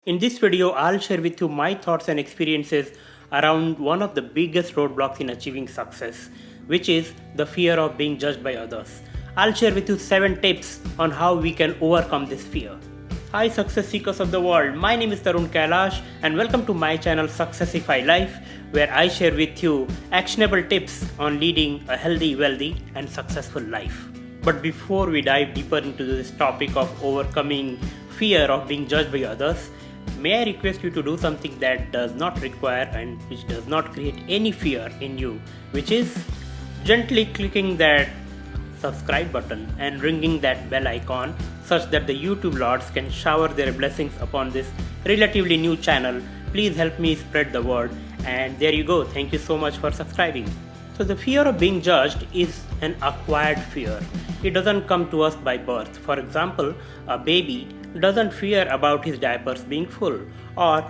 In this video, I'll share with you my thoughts and experiences around one of the biggest roadblocks in achieving success, which is the fear of being judged by others. I'll share with you 7 tips on how we can overcome this fear. Hi success seekers of the world, my name is Tarun Kailash and welcome to my channel Successify Life, where I share with you actionable tips on leading a healthy, wealthy and successful life. But before we dive deeper into this topic of overcoming fear of being judged by others, may I request you to do something that does not require and which does not create any fear in you, which is gently clicking that subscribe button and ringing that bell icon such that the YouTube lords can shower their blessings upon this relatively new channel. Please help me spread the word, and there you go. Thank you so much for subscribing. So the fear of being judged is an acquired fear. It doesn't come to us by birth. For example, a baby doesn't fear about his diapers being full, or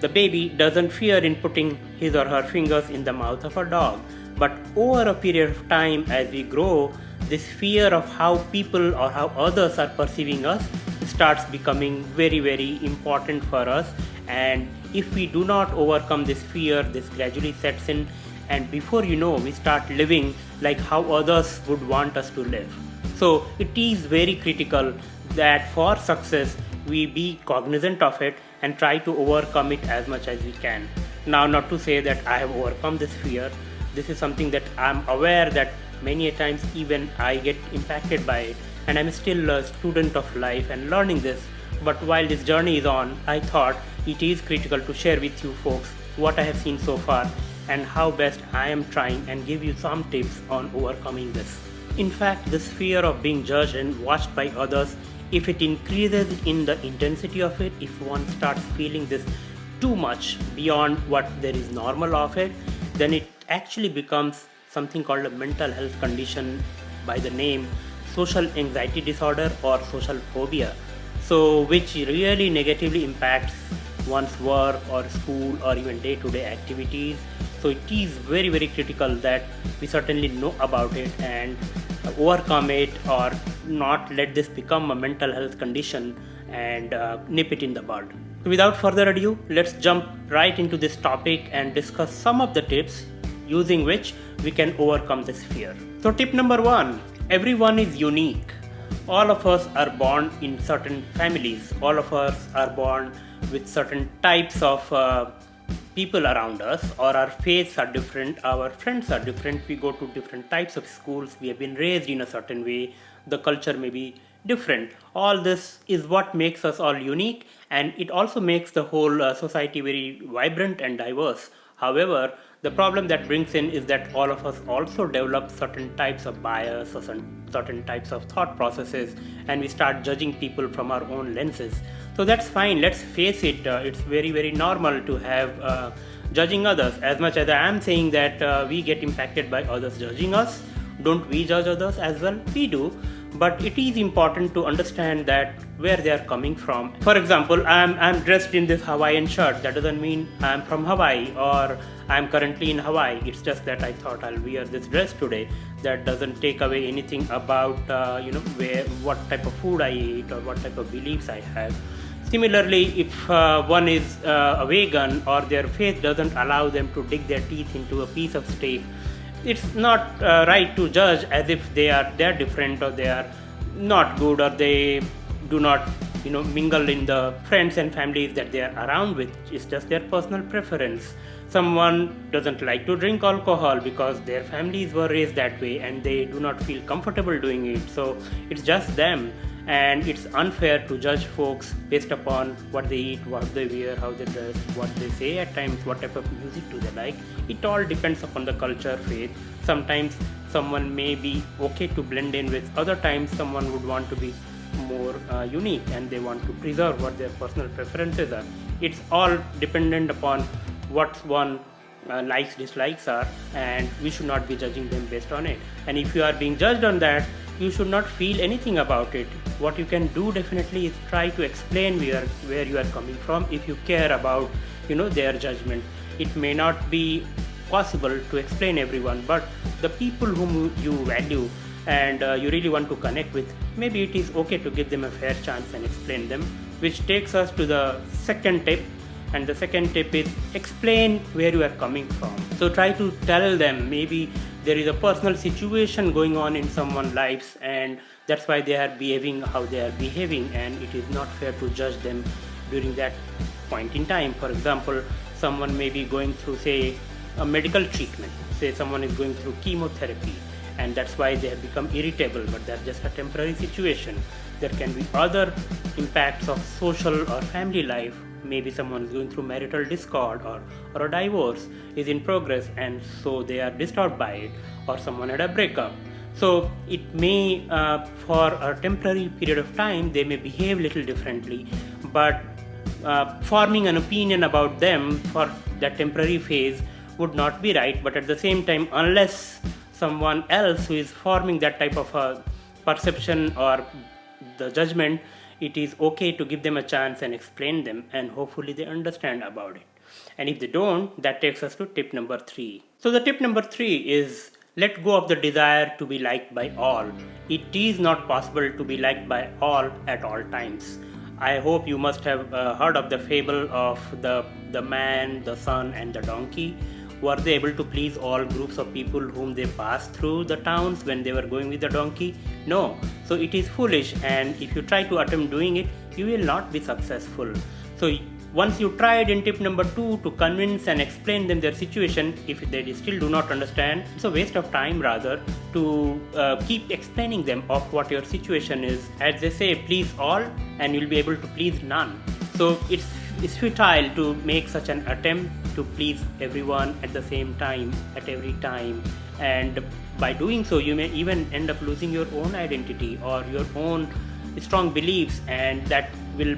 the baby doesn't fear in putting his or her fingers in the mouth of a dog. But over a period of time, as we grow, this fear of how people or how others are perceiving us starts becoming very, very important for us. And if we do not overcome this fear, this gradually sets in, and before you know, we start living like how others would want us to live. So it is very critical that for success, we be cognizant of it and try to overcome it as much as we can. Now, not to say that I have overcome this fear. This is something that I'm aware that many a times even I get impacted by it, and I'm still a student of life and learning this. But while this journey is on, I thought it is critical to share with you folks what I have seen so far and how best I am trying, and give you some tips on overcoming this. In fact, this fear of being judged and watched by others, if it increases in the intensity of it, if one starts feeling this too much beyond what there is normal of it, then it actually becomes something called a mental health condition by the name social anxiety disorder or social phobia. So which really negatively impacts one's work or school or even day-to-day activities. So it is very, very critical that we certainly know about it and overcome it, or not let this become a mental health condition and nip it in the bud. So without further ado, let's jump right into this topic and discuss some of the tips using which we can overcome this fear. So tip number 1, everyone is unique. All of us are born in certain families. All of us are born with certain types of people around us, or our faiths are different, our friends are different, we go to different types of schools, we have been raised in a certain way, the culture may be different. All this is what makes us all unique, and it also makes the whole society very vibrant and diverse. However, the problem that brings in is that all of us also develop certain types of bias or certain types of thought processes, and we start judging people from our own lenses. So that's fine, let's face it, it's very, very normal to have judging others. As much as I am saying that we get impacted by others judging us, don't we judge others as well? We do. But it is important to understand that where they are coming from. For example, I'm dressed in this Hawaiian shirt. That doesn't mean I'm from Hawaii or I'm currently in Hawaii. It's just that I thought I'll wear this dress today. That doesn't take away anything about what type of food I eat or what type of beliefs I have. Similarly, if one is a vegan or their faith doesn't allow them to dig their teeth into a piece of steak, it's not right to judge as if they're different or they are not good, or they do not mingle in the friends and families that they are around with. It's just their personal preference. Someone doesn't like to drink alcohol because their families were raised that way and they do not feel comfortable doing it. So it's just them, and it's unfair to judge folks based upon what they eat, what they wear, how they dress, what they say at times, what type of music do they like. It all depends upon the culture, faith. Sometimes someone may be okay to blend in with, other times someone would want to be more unique and they want to preserve what their personal preferences are. It's all dependent upon what one likes, dislikes are, and we should not be judging them based on it. And if you are being judged on that, you should not feel anything about it. What you can do definitely is try to explain where you are coming from if you care about their judgment. It may not be possible to explain everyone, but the people whom you value and you really want to connect with, maybe it is okay to give them a fair chance and explain them which takes us to the second tip. And the second tip is explain where you are coming from. So try to tell them, maybe there is a personal situation going on in someone's lives, and that's why they are behaving how they are behaving, and it is not fair to judge them during that point in time. For example, someone may be going through, say, a medical treatment. Say someone is going through chemotherapy, and that's why they have become irritable, but that's just a temporary situation. There can be other impacts of social or family life. Maybe someone is going through marital discord, or a divorce is in progress, and so they are disturbed by it, or someone had a breakup. So it may, for a temporary period of time, they may behave little differently, but forming an opinion about them for that temporary phase would not be right. But at the same time, unless someone else who is forming that type of a perception or the judgment, it is okay to give them a chance and explain them, and hopefully they understand about it. And if they don't, that takes us to tip number 3. So the tip number 3 is let go of the desire to be liked by all. It is not possible to be liked by all at all times. I hope you must have heard of the fable of the man, the son, and the donkey. Were they able to please all groups of people whom they passed through the towns when they were going with the donkey? No. So it is foolish, and if you try to attempt doing it, you will not be successful. So once you tried in tip number 2 to convince and explain them their situation, if they still do not understand, it's a waste of time rather to keep explaining them of what your situation is. As they say, please all and you'll be able to please none. So it's futile to make such an attempt to please everyone at the same time, at every time, and by doing so you may even end up losing your own identity or your own strong beliefs, and that will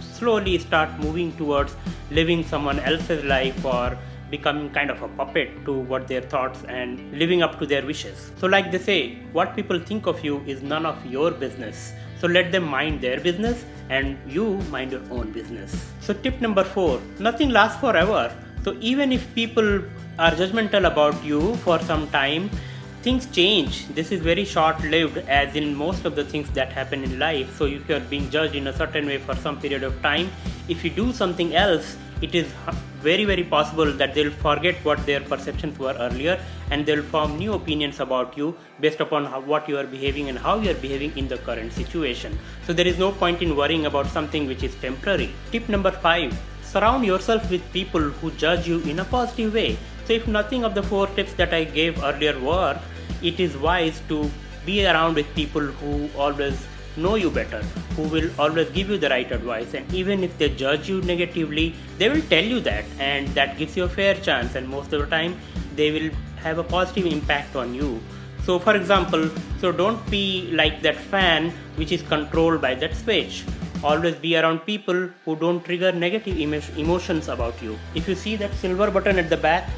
slowly start moving towards living someone else's life or becoming kind of a puppet to what their thoughts and living up to their wishes. So like they say, what people think of you is none of your business. So let them mind their business and you mind your own business. So tip number 4, nothing lasts forever. So even if people are judgmental about you for some time, things change. This is very short-lived, as in most of the things that happen in life. So if you are being judged in a certain way for some period of time, if you do something else, it is very, very possible that they'll forget what their perceptions were earlier, and they'll form new opinions about you based upon what you are behaving and how you are behaving in the current situation. So there is no point in worrying about something which is temporary. Tip number 5, surround yourself with people who judge you in a positive way. So if nothing of the 4 tips that I gave earlier work, it is wise to be around with people who always know you better, who will always give you the right advice, and even if they judge you negatively, they will tell you that, and that gives you a fair chance, and most of the time they will have a positive impact on you. So for example, so don't be like that fan which is controlled by that switch. Always be around people who don't trigger negative emotions about you. If you see that silver button at the back,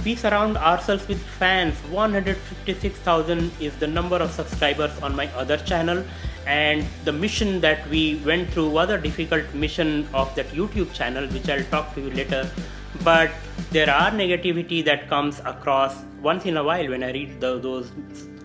we surround ourselves with fans. 156,000 is the number of subscribers on my other channel, and the mission that we went through was a difficult mission of that YouTube channel, which I'll talk to you later. But there are negativity that comes across once in a while when I read those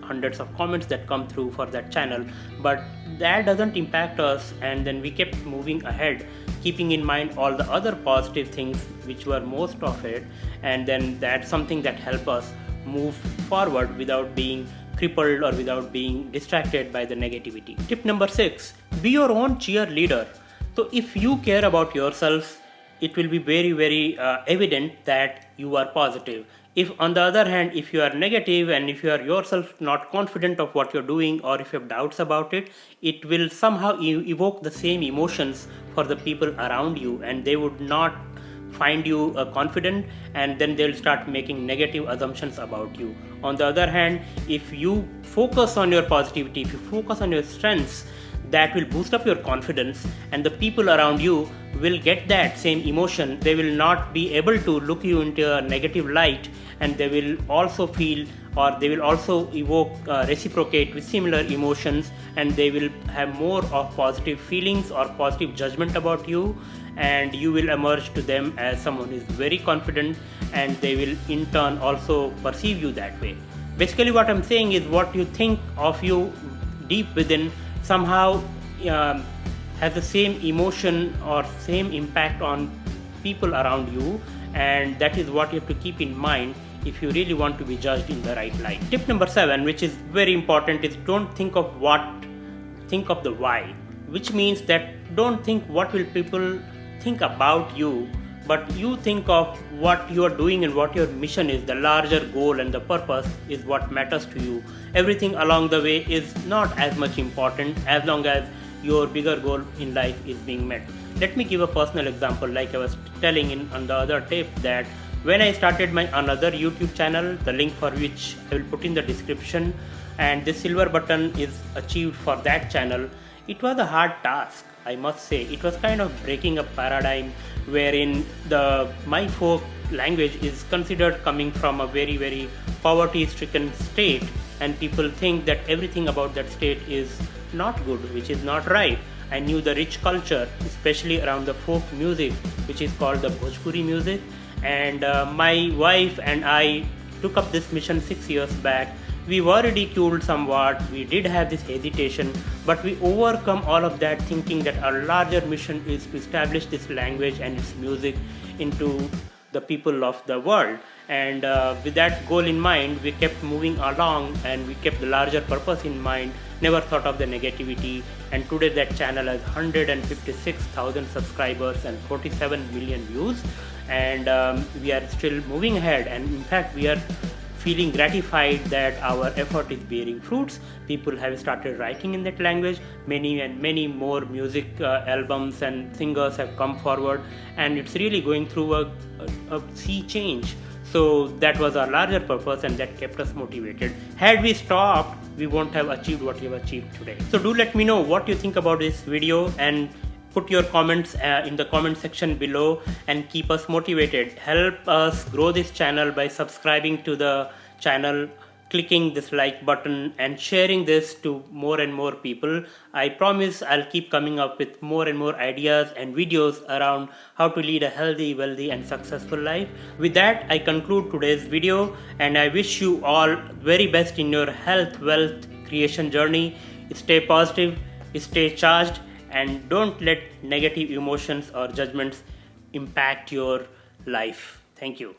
hundreds of comments that come through for that channel, but that doesn't impact us, and then we kept moving ahead, keeping in mind all the other positive things which were most of it, and then that's something that helped us move forward without being crippled or without being distracted by the negativity. Tip number 6, be your own cheerleader. So if you care about yourself, it will be very, very evident that you are positive. If on the other hand, if you are negative and if you are yourself not confident of what you're doing, or if you have doubts about it, it will somehow evoke the same emotions for the people around you, and they would not find you confident, and then they'll start making negative assumptions about you. On the other hand, if you focus on your positivity, if you focus on your strengths, that will boost up your confidence, and the people around you will get that same emotion. They will not be able to look you into a negative light, and they will also feel, or they will also reciprocate with similar emotions, and they will have more of positive feelings or positive judgment about you, and you will emerge to them as someone who is very confident, and they will in turn also perceive you that way. Basically what I'm saying is, what you think of you deep within somehow has the same emotion or same impact on people around you, and that is what you have to keep in mind if you really want to be judged in the right light. Tip number 7, which is very important, is don't think of what, think of the why, which means that don't think what will people think about you, but you think of what you are doing and what your mission is. The larger goal and the purpose is what matters to you. Everything along the way is not as much important as long as your bigger goal in life is being met. Let me give a personal example. Like I was telling on the other tape, that when I started my another YouTube channel, the link for which I will put in the description, and the silver button is achieved for that channel, it was a hard task, I must say. It was kind of breaking a paradigm wherein my folk language is considered coming from a very, very poverty-stricken state, and people think that everything about that state is not good, which is not right. I knew the rich culture, especially around the folk music, which is called the Bhojpuri music, and my wife and I took up this mission 6 years back. We were ridiculed somewhat, we did have this hesitation, but we overcome all of that, thinking that our larger mission is to establish this language and its music into the people of the world. And with that goal in mind, we kept moving along, and we kept the larger purpose in mind, never thought of the negativity. And today that channel has 156,000 subscribers and 47 million views, and we are still moving ahead, and in fact we are feeling gratified that our effort is bearing fruits. People have started writing in that language. Many and many more music albums and singers have come forward, and it's really going through a sea change. So that was our larger purpose, and that kept us motivated. Had we stopped, we won't have achieved what we have achieved today. So do let me know what you think about this video, and put your comments in the comment section below, and keep us motivated. Help us grow this channel by subscribing to the channel, clicking this like button, and sharing this to more and more people. I promise I'll keep coming up with more and more ideas and videos around how to lead a healthy, wealthy and successful life. With that, I conclude today's video, and I wish you all very best in your health, wealth creation journey. Stay positive, stay charged, and don't let negative emotions or judgments impact your life. Thank you.